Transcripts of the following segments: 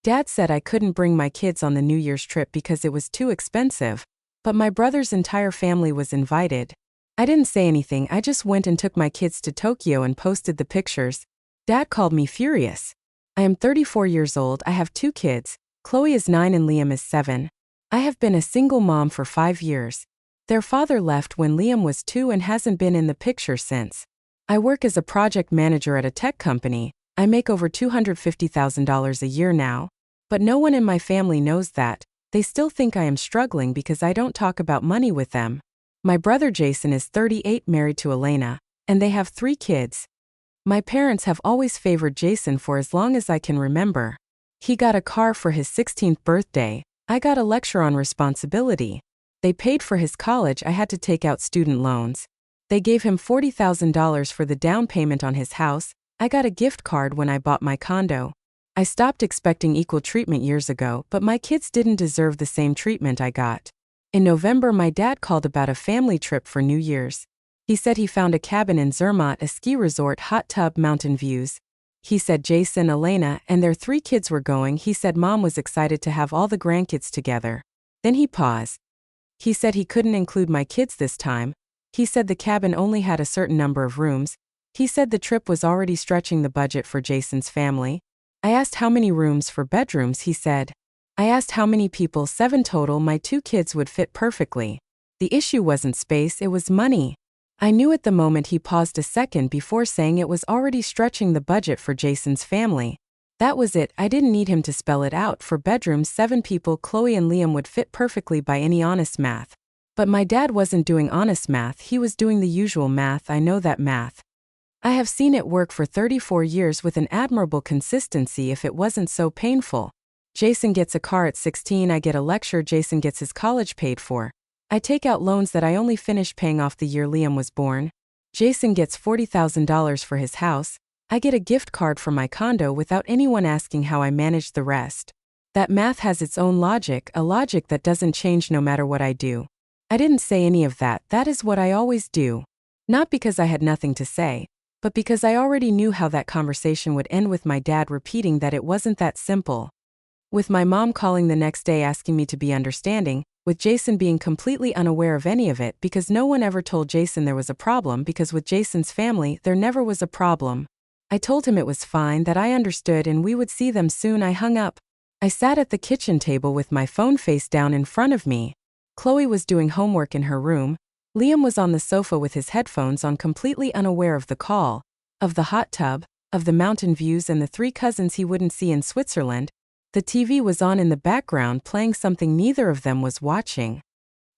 Dad said I couldn't bring my kids on the New Year's trip because it was too expensive, but my brother's entire family was invited. I didn't say anything, I just went and took my kids to Tokyo and posted the pictures. Dad called me furious. I am 34 years old, I have 2 kids, Chloe is 9 and Liam is 7. I have been a single mom for 5 years. Their father left when Liam was 2 and hasn't been in the picture since. I work as a project manager at a tech company. I make over $250,000 a year now. But no one in my family knows that. They still think I am struggling because I don't talk about money with them. My brother Jason is 38, married to Elena, and they have 3 kids. My parents have always favored Jason for as long as I can remember. He got a car for his 16th birthday. I got a lecture on responsibility. They paid for his college, I had to take out student loans. They gave him $40,000 for the down payment on his house. I got a gift card when I bought my condo. I stopped expecting equal treatment years ago, but my kids didn't deserve the same treatment I got. In November, my dad called about a family trip for New Year's. He said he found a cabin in Zermatt, a ski resort, hot tub, mountain views. He said Jason, Elena, and their 3 kids were going. He said Mom was excited to have all the grandkids together. Then he paused. He said he couldn't include my kids this time. He said the cabin only had a certain number of rooms. He said the trip was already stretching the budget for Jason's family. I asked how many rooms for bedrooms, he said. I asked how many people, 7 total, my 2 kids would fit perfectly. The issue wasn't space, it was money. I knew at the moment. He paused a second before saying it was already stretching the budget for Jason's family. That was it, I didn't need him to spell it out. For bedrooms, 7 people, Chloe and Liam would fit perfectly by any honest math. But my dad wasn't doing honest math, he was doing the usual math. I know that math. I have seen it work for 34 years with an admirable consistency if it wasn't so painful. Jason gets a car at 16, I get a lecture, Jason gets his college paid for. I take out loans that I only finished paying off the year Liam was born. Jason gets $40,000 for his house. I get a gift card for my condo without anyone asking how I managed the rest. That math has its own logic, a logic that doesn't change no matter what I do. I didn't say any of that, that is what I always do. Not because I had nothing to say, but because I already knew how that conversation would end, with my dad repeating that it wasn't that simple. With my mom calling the next day asking me to be understanding, with Jason being completely unaware of any of it because no one ever told Jason there was a problem, because with Jason's family there never was a problem. I told him it was fine, that I understood and we would see them soon. I hung up. I sat at the kitchen table with my phone face down in front of me. Chloe was doing homework in her room. Liam was on the sofa with his headphones on, completely unaware of the call, of the hot tub, of the mountain views and the 3 cousins he wouldn't see in Switzerland. The TV was on in the background playing something neither of them was watching.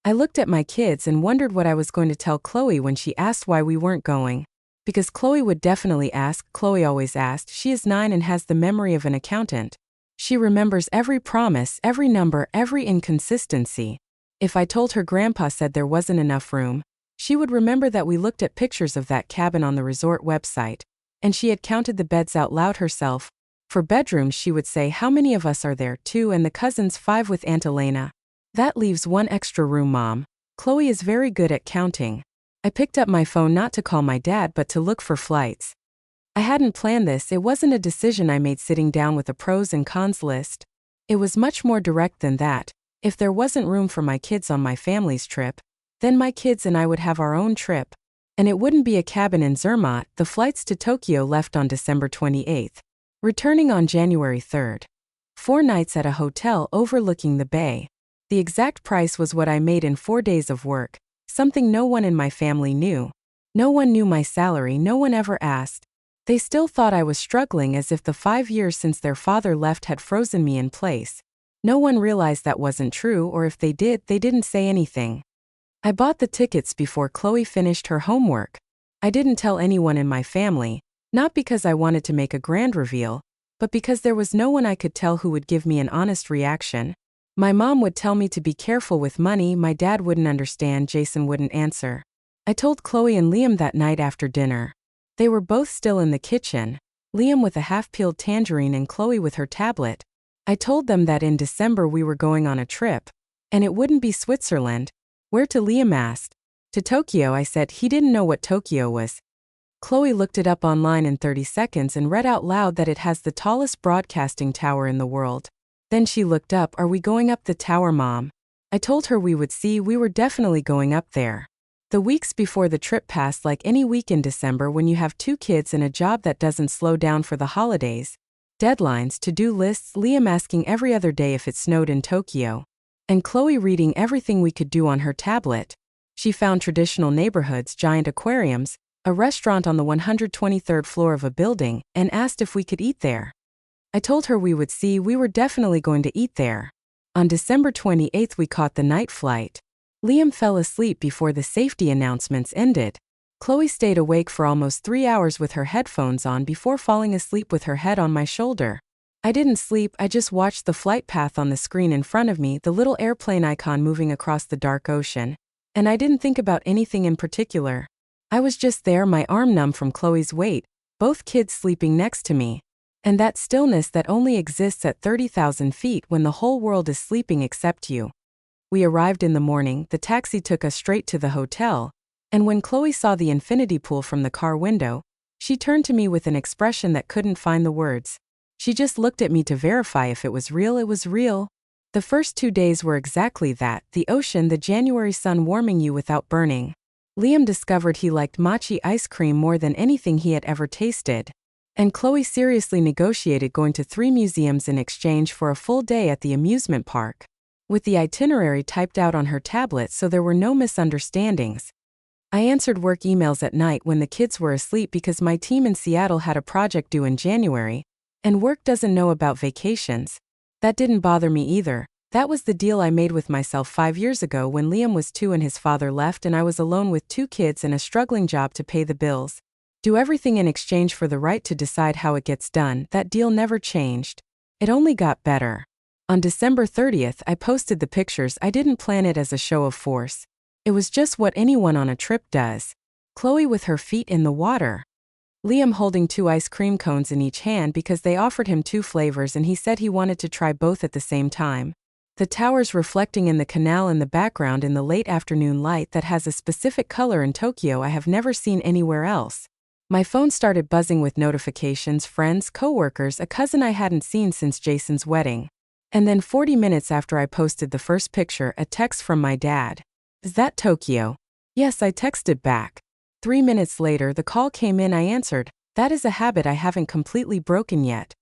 I looked at my kids and wondered what I was going to tell Chloe when she asked why we weren't going. Because Chloe would definitely ask, Chloe always asked, she is 9 and has the memory of an accountant. She remembers every promise, every number, every inconsistency. If I told her Grandpa said there wasn't enough room, she would remember that we looked at pictures of that cabin on the resort website, and she had counted the beds out loud herself. For bedrooms, she would say, how many of us are there? 2 and the cousins 5 with Aunt Elena. That leaves 1 extra room, Mom. Chloe is very good at counting. I picked up my phone not to call my dad but to look for flights. I hadn't planned this, it wasn't a decision I made sitting down with a pros and cons list. It was much more direct than that. If there wasn't room for my kids on my family's trip, then my kids and I would have our own trip. And it wouldn't be a cabin in Zermatt. The flights to Tokyo left on December 28th, returning on January 3rd. 4 nights at a hotel overlooking the bay. The exact price was what I made in 4 days of work, something no one in my family knew. No one knew my salary, no one ever asked. They still thought I was struggling, as if the 5 years since their father left had frozen me in place. No one realized that wasn't true, or if they did, they didn't say anything. I bought the tickets before Chloe finished her homework. I didn't tell anyone in my family, not because I wanted to make a grand reveal, but because there was no one I could tell who would give me an honest reaction. My mom would tell me to be careful with money, my dad wouldn't understand, Jason wouldn't answer. I told Chloe and Liam that night after dinner. They were both still in the kitchen, Liam with a half-peeled tangerine and Chloe with her tablet. I told them that in December we were going on a trip, and it wouldn't be Switzerland. Where to? Liam asked. To Tokyo, I said. He didn't know what Tokyo was. Chloe looked it up online in 30 seconds and read out loud that it has the tallest broadcasting tower in the world. Then she looked up. Are we going up the tower, Mom? I told her we would see. We were definitely going up there. The weeks before the trip passed like any week in December when you have 2 kids and a job that doesn't slow down for the holidays. Deadlines, to-do lists, Liam asking every other day if it snowed in Tokyo. And Chloe reading everything we could do on her tablet. She found traditional neighborhoods, giant aquariums, a restaurant on the 123rd floor of a building, and asked if we could eat there. I told her we would see. We were definitely going to eat there. On December 28th we caught the night flight. Liam fell asleep before the safety announcements ended. Chloe stayed awake for almost 3 hours with her headphones on before falling asleep with her head on my shoulder. I didn't sleep, I just watched the flight path on the screen in front of me, the little airplane icon moving across the dark ocean. And I didn't think about anything in particular. I was just there, my arm numb from Chloe's weight, both kids sleeping next to me. And that stillness that only exists at 30,000 feet when the whole world is sleeping except you. We arrived in the morning, the taxi took us straight to the hotel, and when Chloe saw the infinity pool from the car window, she turned to me with an expression that couldn't find the words. She just looked at me to verify if it was real. It was real. The first 2 days were exactly that, the ocean, the January sun warming you without burning. Liam discovered he liked mochi ice cream more than anything he had ever tasted. And Chloe seriously negotiated going to 3 museums in exchange for a full day at the amusement park, with the itinerary typed out on her tablet so there were no misunderstandings. I answered work emails at night when the kids were asleep because my team in Seattle had a project due in January, and work doesn't know about vacations. That didn't bother me either. That was the deal I made with myself 5 years ago when Liam was 2 and his father left and I was alone with 2 kids and a struggling job to pay the bills. Do everything in exchange for the right to decide how it gets done. That deal never changed. It only got better. On December 30th, I posted the pictures. I didn't plan it as a show of force. It was just what anyone on a trip does. Chloe with her feet in the water. Liam holding 2 ice cream cones in each hand because they offered him 2 flavors and he said he wanted to try both at the same time. The towers reflecting in the canal in the background in the late afternoon light that has a specific color in Tokyo I have never seen anywhere else. My phone started buzzing with notifications, friends, coworkers, a cousin I hadn't seen since Jason's wedding. And then 40 minutes after I posted the first picture, a text from my dad. Is that Tokyo? Yes, I texted back. 3 minutes later, the call came in. I answered. That is a habit I haven't completely broken yet.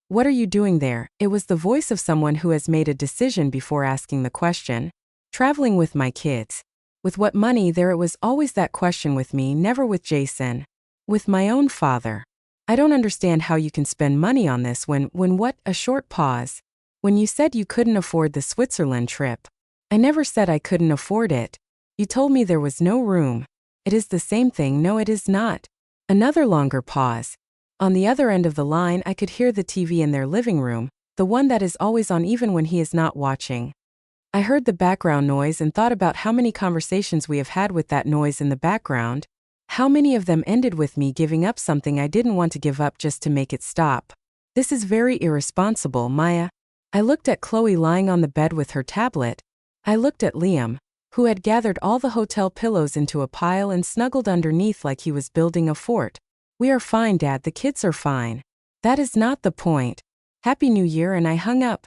What are you doing there? It was the voice of someone who has made a decision before asking the question. Traveling with my kids. With what money? There it was always that question with me, never with Jason. With my own father. I don't understand how you can spend money on this when what? A short pause. When you said you couldn't afford the Switzerland trip. I never said I couldn't afford it. You told me there was no room. It is the same thing. No, it is not. Another longer pause. On the other end of the line, I could hear the TV in their living room, the one that is always on even when he is not watching. I heard the background noise and thought about how many conversations we have had with that noise in the background. How many of them ended with me giving up something I didn't want to give up just to make it stop. This is very irresponsible, Maya. I looked at Chloe lying on the bed with her tablet. I looked at Liam, who had gathered all the hotel pillows into a pile and snuggled underneath like he was building a fort. We are fine, Dad, the kids are fine. That is not the point. Happy New Year, and I hung up.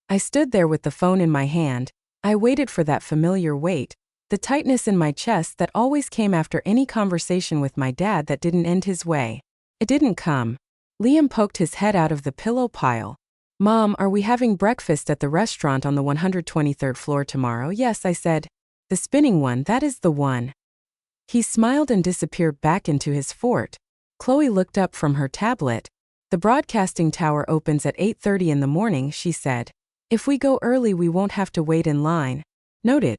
I stood there with the phone in my hand. I waited for that familiar weight, the tightness in my chest that always came after any conversation with my dad that didn't end his way. It didn't come. Liam poked his head out of the pillow pile. Mom, are we having breakfast at the restaurant on the 123rd floor tomorrow? Yes, I said. The spinning one, that is the one. He smiled and disappeared back into his fort. Chloe looked up from her tablet. The broadcasting tower opens at 8:30 in the morning, she said. If we go early we won't have to wait in line. Noted.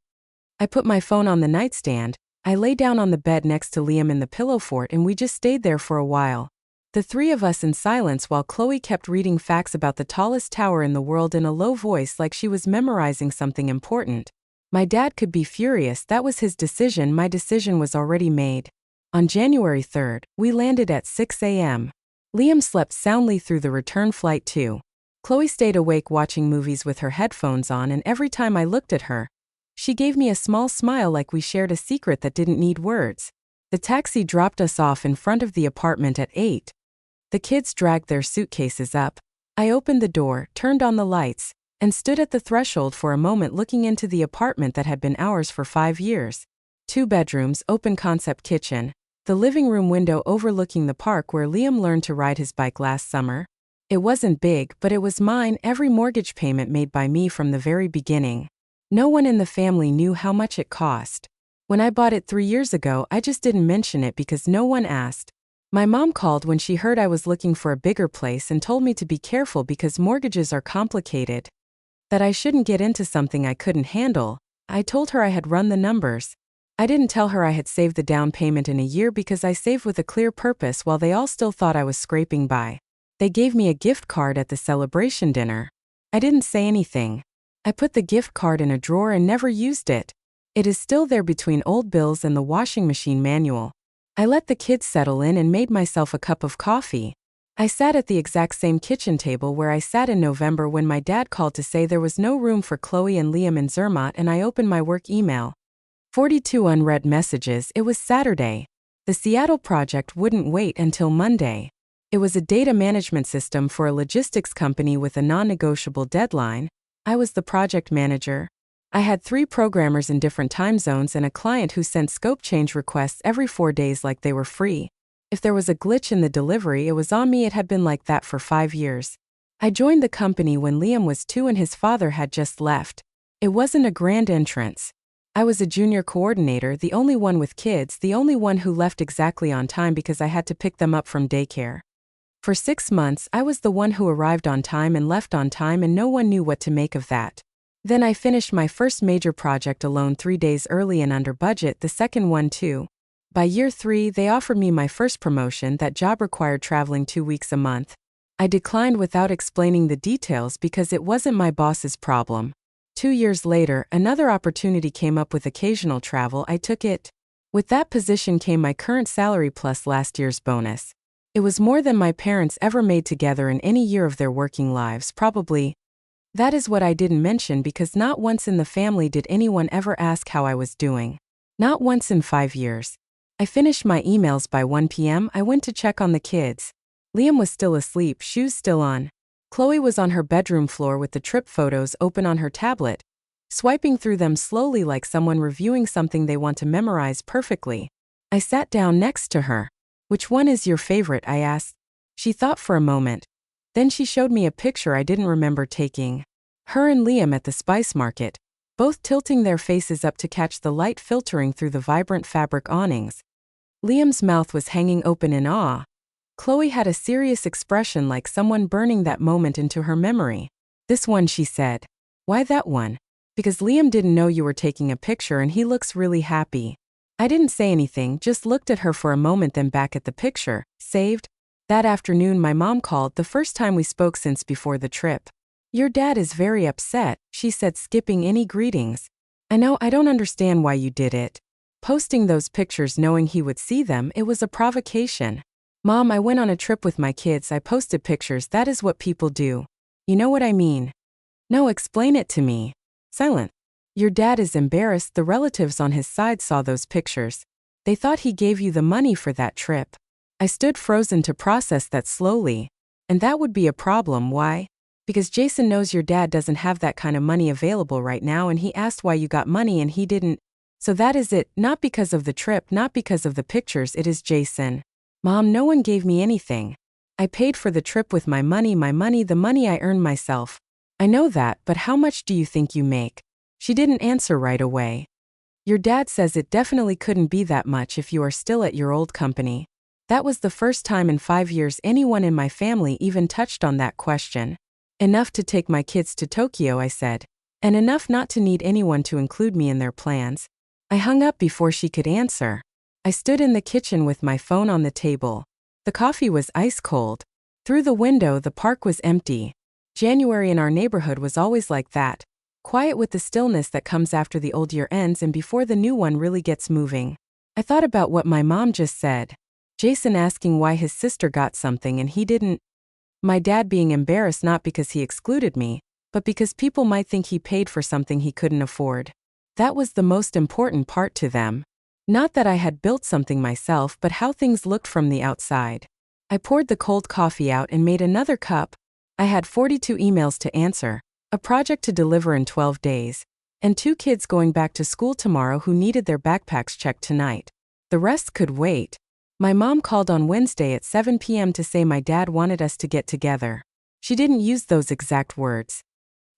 I put my phone on the nightstand. I lay down on the bed next to Liam in the pillow fort and we just stayed there for a while. The 3 of us in silence while Chloe kept reading facts about the tallest tower in the world in a low voice like she was memorizing something important. My dad could be furious, that was his decision, my decision was already made. On January 3rd, we landed at 6 a.m. Liam slept soundly through the return flight too. Chloe stayed awake watching movies with her headphones on and every time I looked at her, she gave me a small smile like we shared a secret that didn't need words. The taxi dropped us off in front of the apartment at 8. The kids dragged their suitcases up. I opened the door, turned on the lights. and stood at the threshold for a moment looking into the apartment that had been ours for 5 years. 2 bedrooms, open concept kitchen, the living room window overlooking the park where Liam learned to ride his bike last summer. It wasn't big, but it was mine, every mortgage payment made by me from the very beginning. No one in the family knew how much it cost. When I bought it 3 years ago, I just didn't mention it because no one asked. My mom called when she heard I was looking for a bigger place and told me to be careful because mortgages are complicated. That I shouldn't get into something I couldn't handle. I told her I had run the numbers. I didn't tell her I had saved the down payment in a year because I saved with a clear purpose while they all still thought I was scraping by. They gave me a gift card at the celebration dinner. I didn't say anything. I put the gift card in a drawer and never used it. It is still there between old bills and the washing machine manual. I let the kids settle in and made myself a cup of coffee. I sat at the exact same kitchen table where I sat in November when my dad called to say there was no room for Chloe and Liam in Zermatt, and I opened my work email. 42 unread messages. It was Saturday. The Seattle project wouldn't wait until Monday. It was a data management system for a logistics company with a non-negotiable deadline. I was the project manager. I had 3 programmers in different time zones and a client who sent scope change requests every 4 days like they were free. If there was a glitch in the delivery, it was on me. It had been like that for 5 years. I joined the company when Liam was 2 and his father had just left. It wasn't a grand entrance. I was a junior coordinator, the only one with kids, the only one who left exactly on time because I had to pick them up from daycare. For 6 months, I was the one who arrived on time and left on time, and no one knew what to make of that. Then I finished my first major project alone 3 days early and under budget, the second one too. By year 3, they offered me my first promotion. That job required traveling 2 weeks a month. I declined without explaining the details because it wasn't my boss's problem. 2 years later, another opportunity came up with occasional travel. I took it. With that position came my current salary plus last year's bonus. It was more than my parents ever made together in any year of their working lives, probably. That is what I didn't mention because not once in the family did anyone ever ask how I was doing. Not once in 5 years. I finished my emails by 1 p.m. I went to check on the kids. Liam was still asleep, shoes still on. Chloe was on her bedroom floor with the trip photos open on her tablet, swiping through them slowly like someone reviewing something they want to memorize perfectly. I sat down next to her. "Which one is your favorite?" I asked. She thought for a moment. Then she showed me a picture I didn't remember taking. Her and Liam at the spice market, both tilting their faces up to catch the light filtering through the vibrant fabric awnings. Liam's mouth was hanging open in awe. Chloe had a serious expression like someone burning that moment into her memory. "This one," she said. "Why that one?" "Because Liam didn't know you were taking a picture and he looks really happy." I didn't say anything, just looked at her for a moment, then back at the picture. Saved? That afternoon my mom called, the first time we spoke since before the trip. "Your dad is very upset," she said, skipping any greetings. "I know, I don't understand why you did it. Posting those pictures knowing he would see them, it was a provocation." "Mom, I went on a trip with my kids, I posted pictures, that is what people do. You know what I mean?" "No, explain it to me." Silent. "Your dad is embarrassed. The relatives on his side saw those pictures. They thought he gave you the money for that trip." I stood frozen to process that slowly. "And that would be a problem, why?" "Because Jason knows your dad doesn't have that kind of money available right now, and he asked why you got money and he didn't. So that is it, not because of the trip, not because of the pictures, it is Jason." "Mom, no one gave me anything. I paid for the trip with my money, the money I earned myself." "I know that, but how much do you think you make?" She didn't answer right away. "Your dad says it definitely couldn't be that much if you are still at your old company." That was the first time in 5 years anyone in my family even touched on that question. "Enough to take my kids to Tokyo," I said. "And enough not to need anyone to include me in their plans." I hung up before she could answer. I stood in the kitchen with my phone on the table. The coffee was ice cold. Through the window, the park was empty. January in our neighborhood was always like that. Quiet with the stillness that comes after the old year ends and before the new one really gets moving. I thought about what my mom just said. Jason asking why his sister got something and he didn't. My dad being embarrassed not because he excluded me, but because people might think he paid for something he couldn't afford. That was the most important part to them. Not that I had built something myself, but how things looked from the outside. I poured the cold coffee out and made another cup. I had 42 emails to answer. a project to deliver in 12 days, and 2 kids going back to school tomorrow who needed their backpacks checked tonight. The rest could wait. My mom called on Wednesday at 7 p.m. to say my dad wanted us to get together. She didn't use those exact words.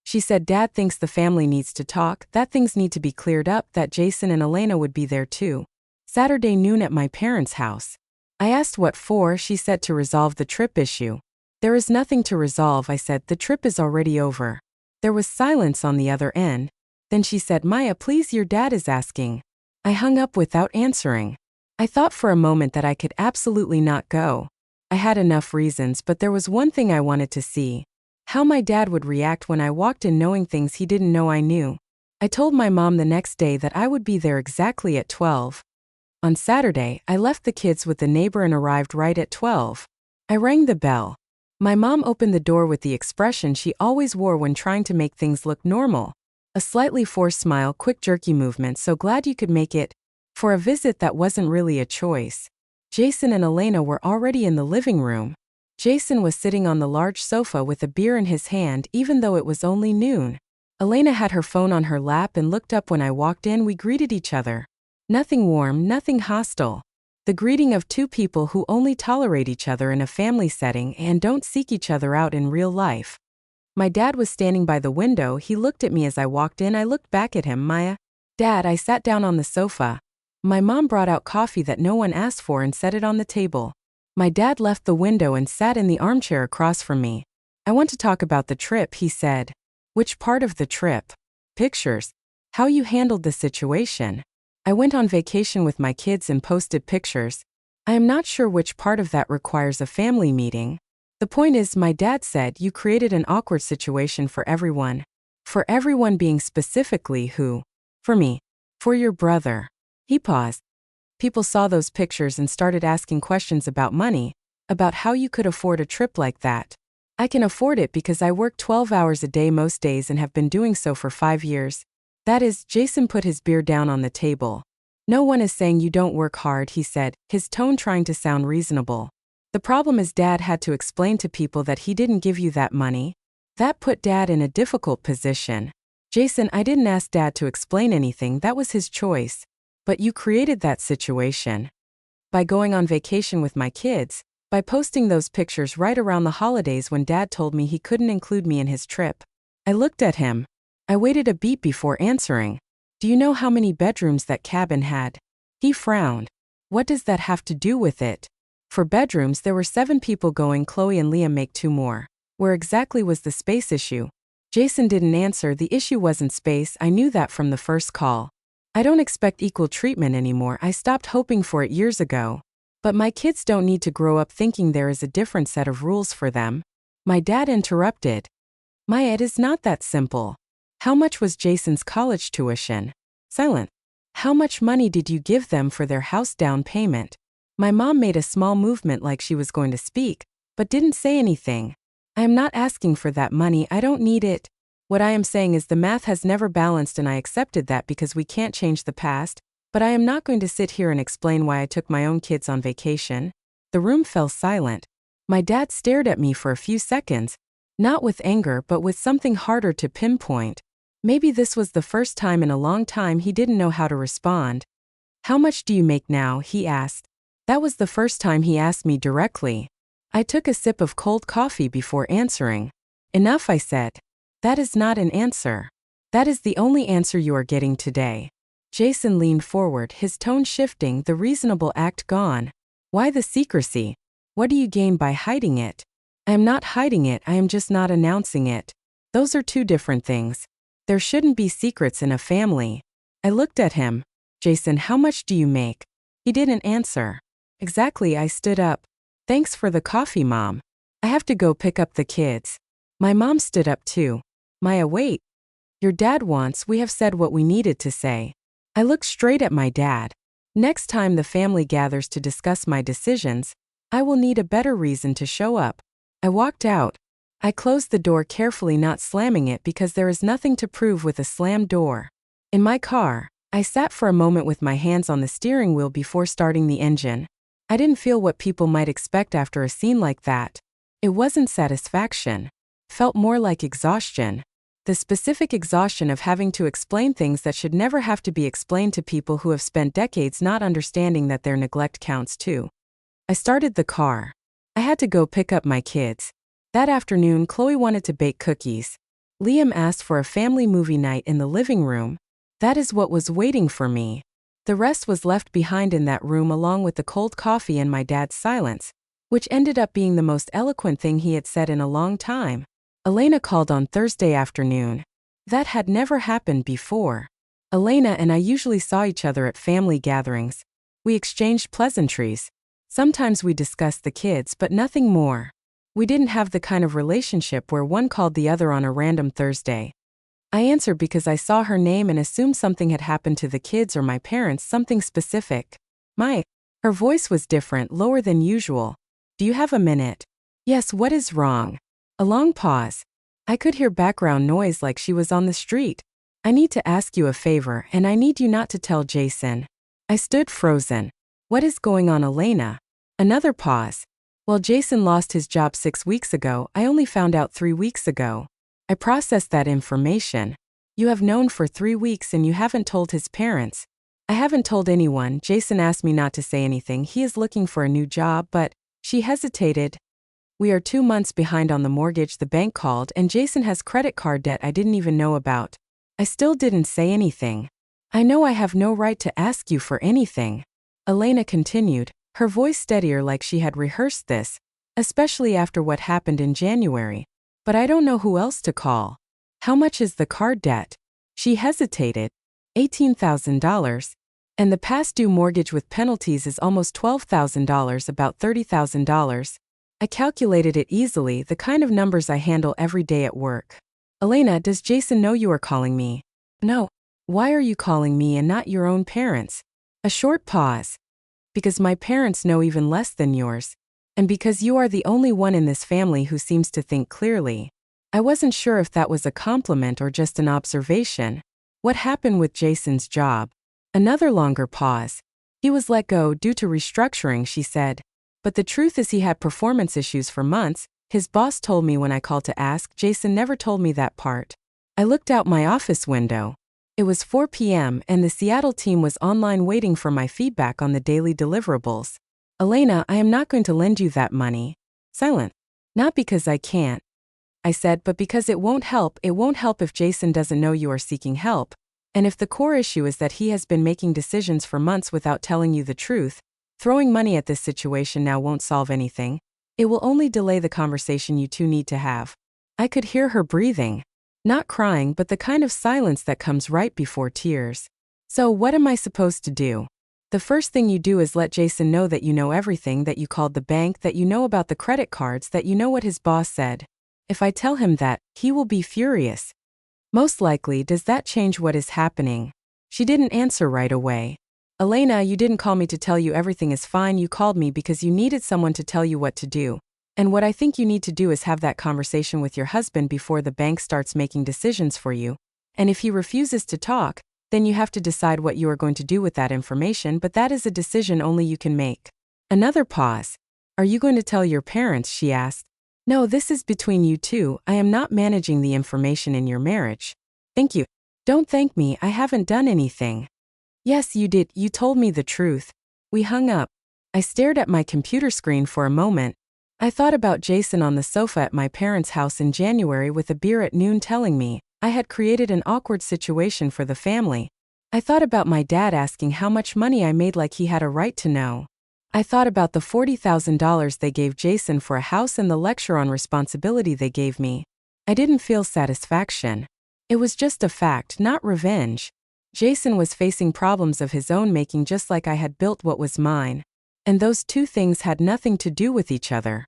She said Dad thinks the family needs to talk, that things need to be cleared up, that Jason and Elena would be there too. Saturday noon at my parents' house. I asked what for. She said to resolve the trip issue. There is nothing to resolve, I said, the trip is already over. There was silence on the other end. Then she said, Maya, please, your dad is asking. I hung up without answering. I thought for a moment that I could absolutely not go. I had enough reasons, but there was one thing I wanted to see. How my dad would react when I walked in knowing things he didn't know I knew. I told my mom the next day that I would be there exactly at 12. On Saturday, I left the kids with the neighbor and arrived right at 12. I rang the bell. My mom opened the door with the expression she always wore when trying to make things look normal. A slightly forced smile, quick jerky movement, so glad you could make it. For a visit that wasn't really a choice. Jason and Elena were already in the living room. Jason was sitting on the large sofa with a beer in his hand even though it was only noon. Elena had her phone on her lap and looked up when I walked in. We greeted each other. Nothing warm, nothing hostile. The greeting of 2 people who only tolerate each other in a family setting and don't seek each other out in real life. My dad was standing by the window. He looked at me as I walked in. I looked back at him. Maya. Dad, I sat down on the sofa. My mom brought out coffee that no one asked for and set it on the table. My dad left the window and sat in the armchair across from me. I want to talk about the trip, he said. Which part of the trip? Pictures. How you handled the situation. I went on vacation with my kids and posted pictures. I am not sure which part of that requires a family meeting. The point is, my dad said you created an awkward situation for everyone. For everyone being specifically who? For me. For your brother. He paused. People saw those pictures and started asking questions about money, about how you could afford a trip like that. I can afford it because I work 12 hours a day most days and have been doing so for 5 years. That is, Jason put his beer down on the table. No one is saying you don't work hard, he said, his tone trying to sound reasonable. The problem is Dad had to explain to people that he didn't give you that money. That put Dad in a difficult position. Jason, I didn't ask Dad to explain anything, that was his choice. But you created that situation. By going on vacation with my kids, by posting those pictures right around the holidays when Dad told me he couldn't include me in his trip. I looked at him. I waited a beat before answering. Do you know how many bedrooms that cabin had? He frowned. What does that have to do with it? For bedrooms there were 7 people going. Chloe and Liam make 2 more. Where exactly was the space issue? Jason didn't answer. The issue wasn't space. I knew that from the first call. I don't expect equal treatment anymore. I stopped hoping for it years ago. But my kids don't need to grow up thinking there is a different set of rules for them. My dad interrupted. Maya, it is not that simple. How much was Jason's college tuition? Silent. How much money did you give them for their house down payment? My mom made a small movement like she was going to speak, but didn't say anything. I am not asking for that money. I don't need it. What I am saying is the math has never balanced and I accepted that because we can't change the past, but I am not going to sit here and explain why I took my own kids on vacation. The room fell silent. My dad stared at me for a few seconds, not with anger but with something harder to pinpoint. Maybe this was the first time in a long time he didn't know how to respond. How much do you make now? He asked. That was the first time he asked me directly. I took a sip of cold coffee before answering. Enough, I said. That is not an answer. That is the only answer you are getting today. Jason leaned forward, his tone shifting, the reasonable act gone. Why the secrecy? What do you gain by hiding it? I am not hiding it, I am just not announcing it. Those are 2 different things. There shouldn't be secrets in a family. I looked at him. Jason, how much do you make? He didn't answer. Exactly, I stood up. Thanks for the coffee, Mom. I have to go pick up the kids. My mom stood up too. Maya, wait. Your dad wants, we have said what we needed to say. I looked straight at my dad. Next time the family gathers to discuss my decisions, I will need a better reason to show up. I walked out. I closed the door carefully, not slamming it because there is nothing to prove with a slammed door. In my car, I sat for a moment with my hands on the steering wheel before starting the engine. I didn't feel what people might expect after a scene like that. It wasn't satisfaction. Felt more like exhaustion. The specific exhaustion of having to explain things that should never have to be explained to people who have spent decades not understanding that their neglect counts too. I started the car. I had to go pick up my kids. That afternoon, Chloe wanted to bake cookies. Liam asked for a family movie night in the living room. That is what was waiting for me. The rest was left behind in that room along with the cold coffee and my dad's silence, which ended up being the most eloquent thing he had said in a long time. Elena called on Thursday afternoon. That had never happened before. Elena and I usually saw each other at family gatherings. We exchanged pleasantries. Sometimes we discussed the kids, but nothing more. We didn't have the kind of relationship where one called the other on a random Thursday. I answered because I saw her name and assumed something had happened to the kids or my parents, something specific. Her voice was different, lower than usual. Do you have a minute? Yes, what is wrong? A long pause. I could hear background noise like she was on the street. I need to ask you a favor, and I need you not to tell Jason. I stood frozen. What is going on, Elena? Another pause. Well, Jason lost his job 6 weeks ago. I only found out 3 weeks ago. I processed that information. You have known for 3 weeks and you haven't told his parents. I haven't told anyone. Jason asked me not to say anything. He is looking for a new job, but she hesitated. We are 2 months behind on the mortgage. The bank called and Jason has credit card debt I didn't even know about. I still didn't say anything. I know I have no right to ask you for anything. Elena continued, her voice steadier like she had rehearsed this, especially after what happened in January. But I don't know who else to call. How much is the card debt? She hesitated. $18,000. And the past due mortgage with penalties is almost $12,000, about $30,000. I calculated it easily, the kind of numbers I handle every day at work. Elena, does Jason know you are calling me? No. Why are you calling me and not your own parents? A short pause. Because my parents know even less than yours. And because you are the only one in this family who seems to think clearly. I wasn't sure if that was a compliment or just an observation. What happened with Jason's job? Another longer pause. He was let go due to restructuring, she said. But the truth is he had performance issues for months. His boss told me when I called to ask. Jason never told me that part. I looked out my office window. It was 4 p.m. and the Seattle team was online waiting for my feedback on the daily deliverables. Elena, I am not going to lend you that money. Silent. Not because I can't. I said, but because it won't help. It won't help if Jason doesn't know you are seeking help. And if the core issue is that he has been making decisions for months without telling you the truth, throwing money at this situation now won't solve anything. It will only delay the conversation you two need to have. I could hear her breathing. Not crying, but the kind of silence that comes right before tears. So what am I supposed to do? The first thing you do is let Jason know that you know everything, that you called the bank, that you know about the credit cards, that you know what his boss said. If I tell him that, he will be furious. Most likely. Does that change what is happening? She didn't answer right away. Elena, you didn't call me to tell you everything is fine. You called me because you needed someone to tell you what to do. And what I think you need to do is have that conversation with your husband before the bank starts making decisions for you. And if he refuses to talk, then you have to decide what you are going to do with that information, but that is a decision only you can make. Another pause. Are you going to tell your parents? She asked. No, this is between you two. I am not managing the information in your marriage. Thank you. Don't thank me. I haven't done anything. Yes, you did. You told me the truth. We hung up. I stared at my computer screen for a moment. I thought about Jason on the sofa at my parents' house in January with a beer at noon telling me I had created an awkward situation for the family. I thought about my dad asking how much money I made like he had a right to know. I thought about the $40,000 they gave Jason for a house and the lecture on responsibility they gave me. I didn't feel satisfaction. It was just a fact, not revenge. Jason was facing problems of his own making just like I had built what was mine. And those two things had nothing to do with each other.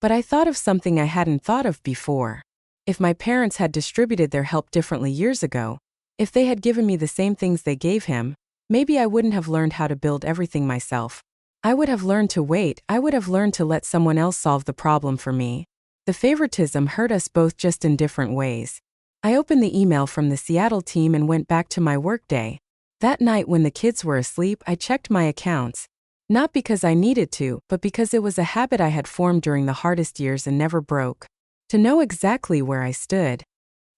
But I thought of something I hadn't thought of before. If my parents had distributed their help differently years ago, if they had given me the same things they gave him, maybe I wouldn't have learned how to build everything myself. I would have learned to wait. I would have learned to let someone else solve the problem for me. The favoritism hurt us both, just in different ways. I opened the email from the Seattle team and went back to my workday. That night when the kids were asleep, I checked my accounts. Not because I needed to, but because it was a habit I had formed during the hardest years and never broke. To know exactly where I stood.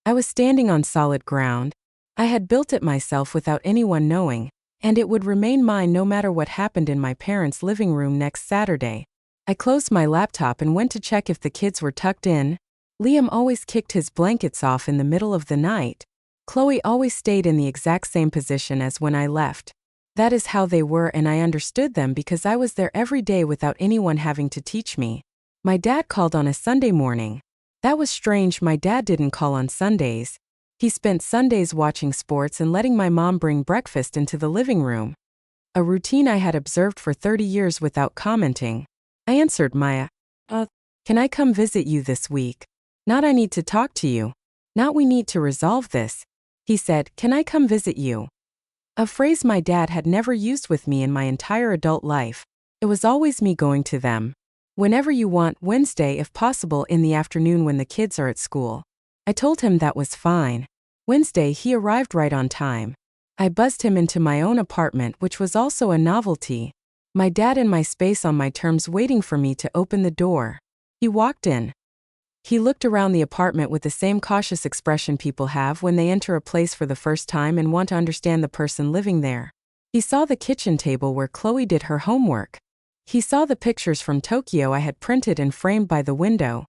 I was standing on solid ground. I had built it myself without anyone knowing, and it would remain mine no matter what happened in my parents' living room next Saturday. I closed my laptop and went to check if the kids were tucked in. Liam always kicked his blankets off in the middle of the night. Chloe always stayed in the exact same position as when I left. That is how they were, and I understood them because I was there every day without anyone having to teach me. My dad called on a Sunday morning. That was strange, my dad didn't call on Sundays. He spent Sundays watching sports and letting my mom bring breakfast into the living room. A routine I had observed for 30 years without commenting. I answered Maya. Can I come visit you this week? Not I need to talk to you. Not we need to resolve this. He said, can I come visit you? A phrase my dad had never used with me in my entire adult life. It was always me going to them. Whenever you want, Wednesday if possible in the afternoon when the kids are at school. I told him that was fine. Wednesday he arrived right on time. I buzzed him into my own apartment, which was also a novelty. My dad in my space on my terms waiting for me to open the door. He walked in. He looked around the apartment with the same cautious expression people have when they enter a place for the first time and want to understand the person living there. He saw the kitchen table where Chloe did her homework. He saw the pictures from Tokyo I had printed and framed by the window.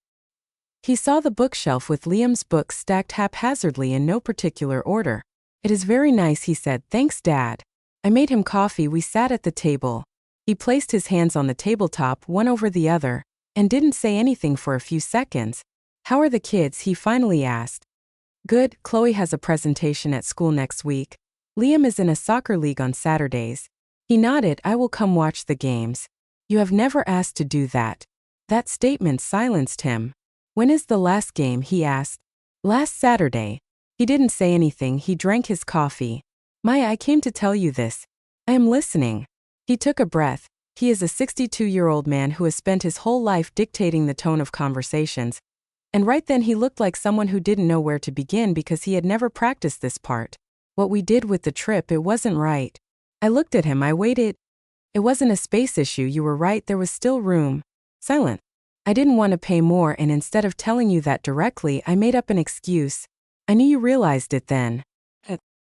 He saw the bookshelf with Liam's books stacked haphazardly in no particular order. It is very nice, he said. Thanks, Dad. I made him coffee. We sat at the table. He placed his hands on the tabletop, one over the other, and didn't say anything for a few seconds. How are the kids? He finally asked. Good. Chloe has a presentation at school next week. Liam is in a soccer league on Saturdays. He nodded. I will come watch the games. You have never asked to do that. That statement silenced him. When is the last game? He asked. Last Saturday. He didn't say anything. He drank his coffee. Maya, I came to tell you this. I am listening. He took a breath. He is a 62-year-old man who has spent his whole life dictating the tone of conversations. And right then he looked like someone who didn't know where to begin because he had never practiced this part. What we did with the trip, it wasn't right. I looked at him. I waited. It wasn't a space issue. You were right. There was still room. Silent. I didn't want to pay more, and instead of telling you that directly, I made up an excuse. I knew you realized it then.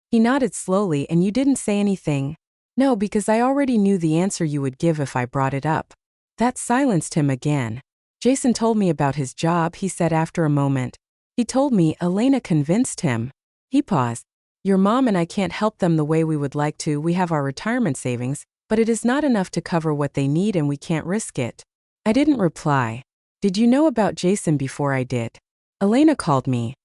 He nodded slowly. And you didn't say anything? No, because I already knew the answer you would give if I brought it up. That silenced him again. Jason told me about his job, he said after a moment. He told me. Elena convinced him. He paused. Your mom and I can't help them the way we would like to. We have our retirement savings, but it is not enough to cover what they need and we can't risk it. I didn't reply. Did you know about Jason before I did? Elena called me.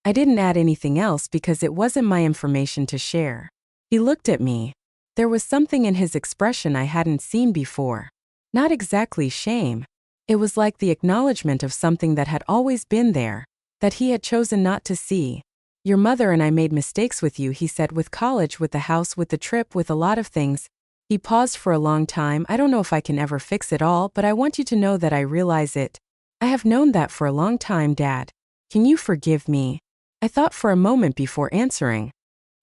I didn't add anything else because it wasn't my information to share. He looked at me. There was something in his expression I hadn't seen before. Not exactly shame. It was like the acknowledgement of something that had always been there, that he had chosen not to see. Your mother and I made mistakes with you, he said, with college, with the house, with the trip, with a lot of things. He paused for a long time. I don't know if I can ever fix it all, but I want you to know that I realize it. I have known that for a long time, Dad. Can you forgive me? I thought for a moment before answering.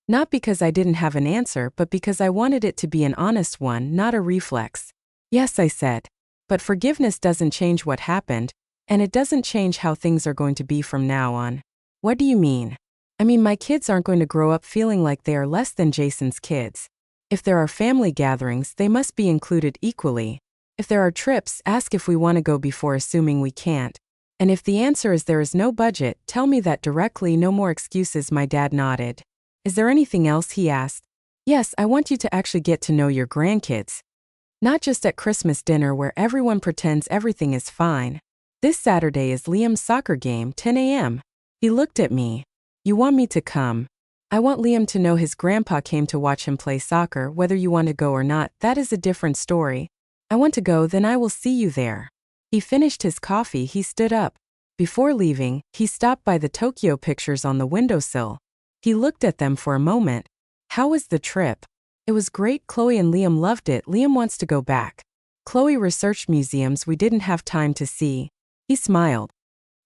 Not because I didn't have an answer, but because I wanted it to be an honest one, not a reflex. Yes, I said. But forgiveness doesn't change what happened, and it doesn't change how things are going to be from now on. What do you mean? I mean, my kids aren't going to grow up feeling like they are less than Jason's kids. If there are family gatherings, they must be included equally. If there are trips, ask if we want to go before assuming we can't. And if the answer is there is no budget, tell me that directly. No more excuses. My dad nodded. Is there anything else? He asked. Yes, I want you to actually get to know your grandkids. Not just at Christmas dinner where everyone pretends everything is fine. This Saturday is Liam's soccer game, 10 a.m. He looked at me. You want me to come? I want Liam to know his grandpa came to watch him play soccer. Whether you want to go or not, that is a different story. I want to go, then I will see you there. He finished his coffee. He stood up. Before leaving, he stopped by the Tokyo pictures on the windowsill. He looked at them for a moment. How was the trip? It was great. Chloe and Liam loved it. Liam wants to go back. Chloe researched museums we didn't have time to see. He smiled.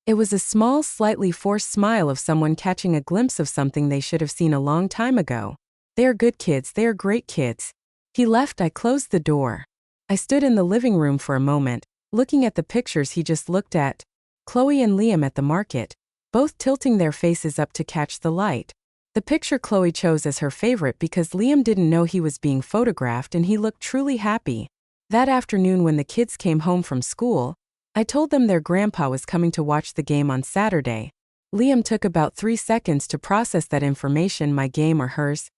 It was a small, slightly forced smile of someone catching a glimpse of something they should have seen a long time ago. They are good kids. They are great kids. He left. I closed the door. I stood in the living room for a moment, looking at the pictures he just looked at. Chloe and Liam at the market. both tilting their faces up to catch the light. The picture Chloe chose as her favorite because Liam didn't know he was being photographed and he looked truly happy. That afternoon when the kids came home from school, I told them their grandpa was coming to watch the game on Saturday. Liam took about 3 seconds to process that information, my game or hers.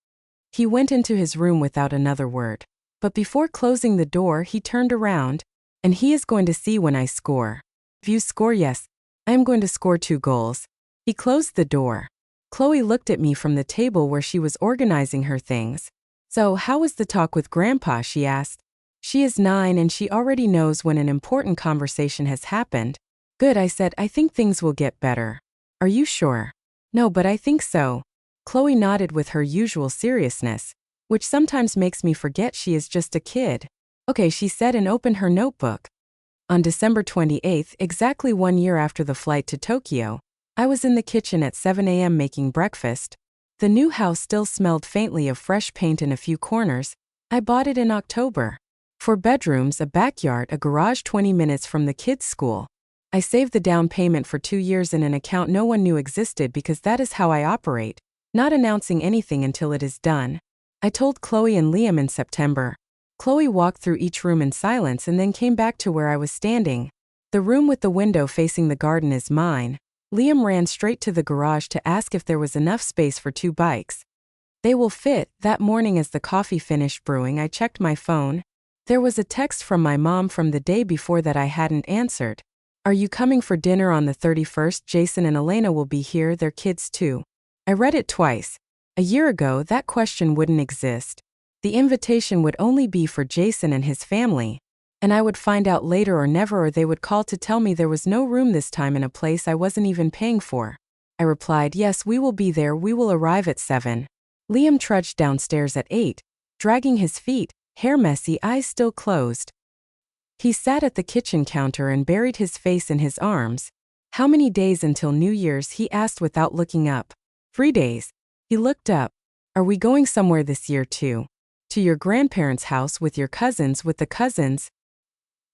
He went into his room without another word. But before closing the door, he turned around, and he is going to see when I score. If you score, yes, I am going to score 2 goals. He closed the door. Chloe looked at me from the table where she was organizing her things. So, how was the talk with Grandpa, she asked. She is 9 and she already knows when an important conversation has happened. Good, I said, I think things will get better. Are you sure? No, but I think so. Chloe nodded with her usual seriousness, which sometimes makes me forget she is just a kid. Okay, she said and opened her notebook. On December 28th, exactly 1 year after the flight to Tokyo, I was in the kitchen at 7 a.m. making breakfast. The new house still smelled faintly of fresh paint in a few corners. I bought it in October. 4 bedrooms, a backyard, a garage 20 minutes from the kids' school. I saved the down payment for 2 years in an account no one knew existed because that is how I operate, not announcing anything until it is done. I told Chloe and Liam in September. Chloe walked through each room in silence and then came back to where I was standing. The room with the window facing the garden is mine. Liam ran straight to the garage to ask if there was enough space for 2 bikes. They will fit. That morning as the coffee finished brewing, I checked my phone. There was a text from my mom from the day before that I hadn't answered. Are you coming for dinner on the 31st? Jason and Elena will be here, their kids too. I read it twice. A year ago, that question wouldn't exist. The invitation would only be for Jason and his family. And I would find out later or never, or they would call to tell me there was no room this time in a place I wasn't even paying for. I replied, yes, we will be there, we will arrive at 7. Liam trudged downstairs at 8, dragging his feet, hair messy, eyes still closed. He sat at the kitchen counter and buried his face in his arms. How many days until New Year's? He asked without looking up. 3 days. He looked up. Are we going somewhere this year too? To your grandparents' house with your cousins, with the cousins?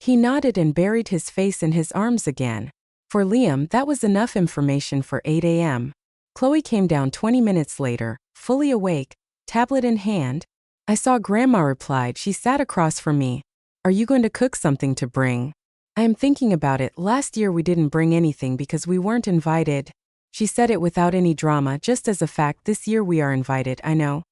He nodded and buried his face in his arms again. For Liam, that was enough information for 8 a.m. Chloe came down 20 minutes later, fully awake, tablet in hand. I saw Grandma replied. She sat across from me. Are you going to cook something to bring? I am thinking about it. Last year we didn't bring anything because we weren't invited. She said it without any drama, just as a fact. This year we are invited, I know.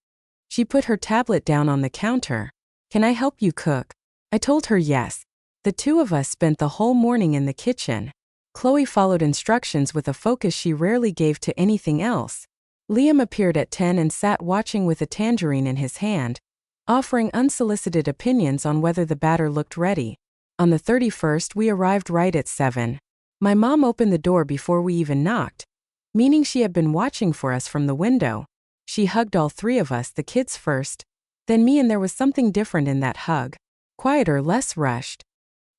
She put her tablet down on the counter. Can I help you cook? I told her yes. The 2 of us spent the whole morning in the kitchen. Chloe followed instructions with a focus she rarely gave to anything else. Liam appeared at 10 and sat watching with a tangerine in his hand, offering unsolicited opinions on whether the batter looked ready. On the 31st, we arrived right at 7. My mom opened the door before we even knocked, meaning she had been watching for us from the window. She hugged all 3 of us, the kids first, then me, and there was something different in that hug. Quieter, less rushed.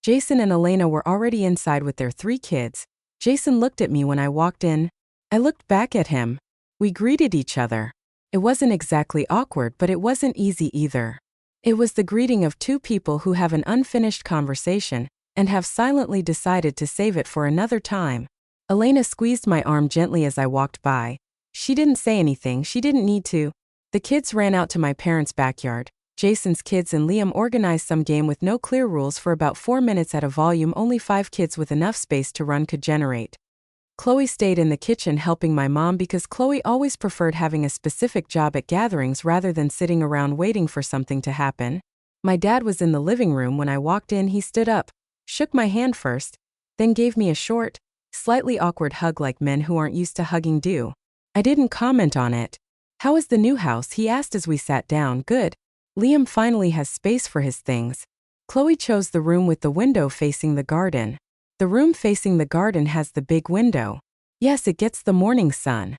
Jason and Elena were already inside with their 3 kids. Jason looked at me when I walked in. I looked back at him. We greeted each other. It wasn't exactly awkward, but it wasn't easy either. It was the greeting of 2 people who have an unfinished conversation and have silently decided to save it for another time. Elena squeezed my arm gently as I walked by. She didn't say anything, she didn't need to. The kids ran out to my parents' backyard. Jason's kids and Liam organized some game with no clear rules for about 4 minutes at a volume only 5 kids with enough space to run could generate. Chloe stayed in the kitchen helping my mom because Chloe always preferred having a specific job at gatherings rather than sitting around waiting for something to happen. My dad was in the living room when I walked in. He stood up, shook my hand first, then gave me a short, slightly awkward hug like men who aren't used to hugging do. I didn't comment on it. How is the new house? He asked as we sat down. Good. Liam finally has space for his things. Chloe chose the room with the window facing the garden. The room facing the garden has the big window. Yes, it gets the morning sun.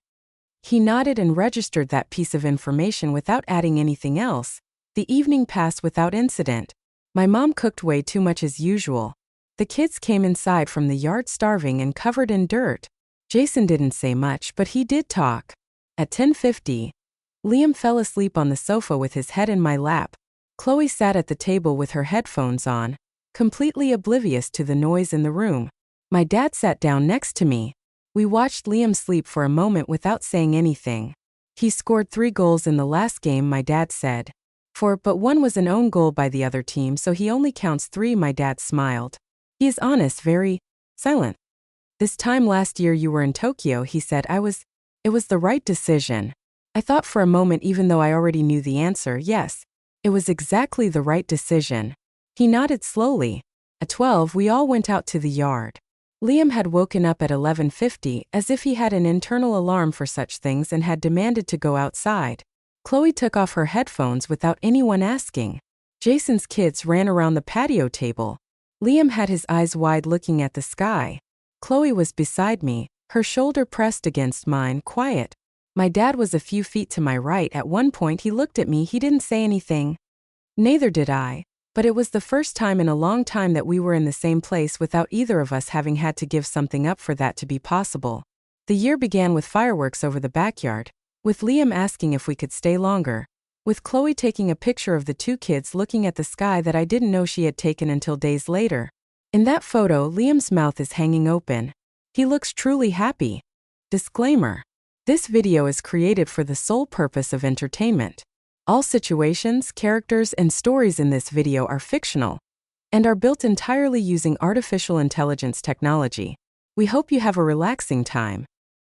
He nodded and registered that piece of information without adding anything else. The evening passed without incident. My mom cooked way too much as usual. The kids came inside from the yard starving and covered in dirt. Jason didn't say much, but he did talk. At 10:50, Liam fell asleep on the sofa with his head in my lap. Chloe sat at the table with her headphones on, completely oblivious to the noise in the room. My dad sat down next to me. We watched Liam sleep for a moment without saying anything. He scored 3 goals in the last game, my dad said. But one was an own goal by the other team, so he only counts 3, my dad smiled. He is honest, very silent. This time last year you were in Tokyo, he said. It was the right decision. I thought for a moment, even though I already knew the answer, yes. It was exactly the right decision. He nodded slowly. At 12, we all went out to the yard. Liam had woken up at 11:50, as if he had an internal alarm for such things, and had demanded to go outside. Chloe took off her headphones without anyone asking. Jason's kids ran around the patio table. Liam had his eyes wide looking at the sky. Chloe was beside me, her shoulder pressed against mine, quiet. My dad was a few feet to my right. At one point he looked at me. He didn't say anything. Neither did I. But it was the first time in a long time that we were in the same place without either of us having had to give something up for that to be possible. The year began with fireworks over the backyard, with Liam asking if we could stay longer, with Chloe taking a picture of the 2 kids looking at the sky that I didn't know she had taken until days later. In that photo, Liam's mouth is hanging open. He looks truly happy. Disclaimer: this video is created for the sole purpose of entertainment. All situations, characters, and stories in this video are fictional and are built entirely using artificial intelligence technology. We hope you have a relaxing time.